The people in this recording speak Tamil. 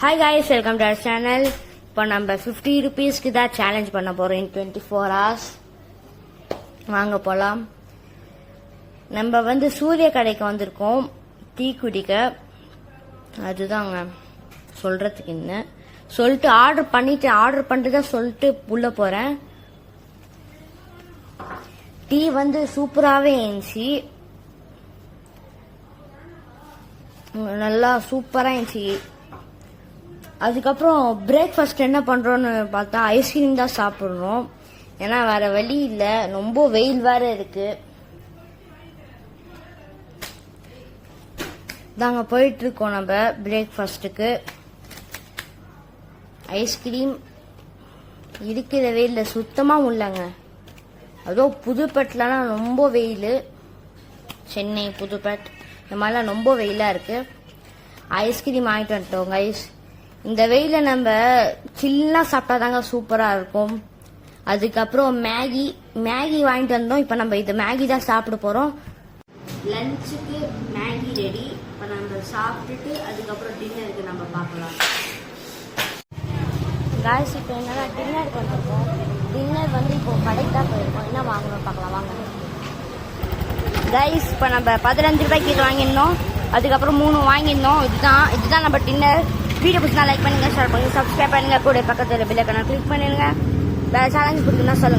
Hi guys, welcome to our channel. இப்போ நம்ம 50 rupeesக்கு தான் சேலஞ்ச் பண்ண போறோம் in 24 hours. வாங்க போலாம். நம்ம சூரிய கடைக்கு வந்திருக்கோம் டீ குடிக்க. அதுதாங்க சொல்றதுக்கு என்ன சொல்லிட்டு ஆர்டர் பண்ணிட்டு சொல்லிட்டு உள்ள போறேன். டீ சூப்பராகவே இருந்துச்சு, நல்லா சூப்பராக இருந்துச்சு. அதுக்கப்புறம் பிரேக்ஃபாஸ்ட் என்ன பண்ணுறோன்னு பார்த்தா ஐஸ்கிரீம் தான் சாப்பிட்றோம். ஏன்னா வேற வழி இல்லை, ரொம்ப வெயில் வேற இருக்கு. தாங்க போயிட்டு இருக்கோம் நம்ம பிரேக்ஃபாஸ்ட்டுக்கு. ஐஸ்கிரீம் இருக்கிற வெயிலில் சுத்தமாக உள்ளங்க. அதுவும் புதுப்பேட்டிலலாம் ரொம்ப வெயில், சென்னை புதுப்பேட் இந்த மாதிரிலாம் ரொம்ப வெயிலாக இருக்கு. ஐஸ்கிரீம் வாங்கிட்டு வந்துட்டோம் கைஸ். இந்த வெயில நம்ம சில்லா சாப்பிட்டாதாங்க சூப்பராக இருக்கும். அதுக்கப்புறம் மேகி வாங்கிட்டு வந்தோம். இப்போ நம்ம இது மேகி தான் சாப்பிட போகிறோம். லஞ்சுக்கு மேகி ரெடி. இப்போ நம்ம சாப்பிட்டுட்டு அதுக்கப்புறம் டின்னருக்கு நம்ம பார்க்கலாம். காய்ஸ் இப்போ என்னன்னா டின்னருக்கு வந்திருக்கோம். டின்னர் இப்போ கடைக்கு தான் போயிருக்கோம். என்ன வாங்கணும் பார்க்கலாம் வாங்க கைஸ். இப்போ நம்ம 15 ரூபாய்க்கு இது வாங்கியிருந்தோம், அதுக்கப்புறம் 3 வாங்கியிருந்தோம். இதுதான் நம்ம டின்னர். வீடியோ பிடிச்சா லைக் பண்ணுங்க, ஷேர் பண்ணுங்க, சப்ஸ்கிரைப் பண்ணுங்க, கூட பக்கத்தில் பெல் ஐகானை கிளிக் பண்ணிடுங்க. வேற சேலஞ்ச் பிடிக்குன்னா சொல்லுங்க.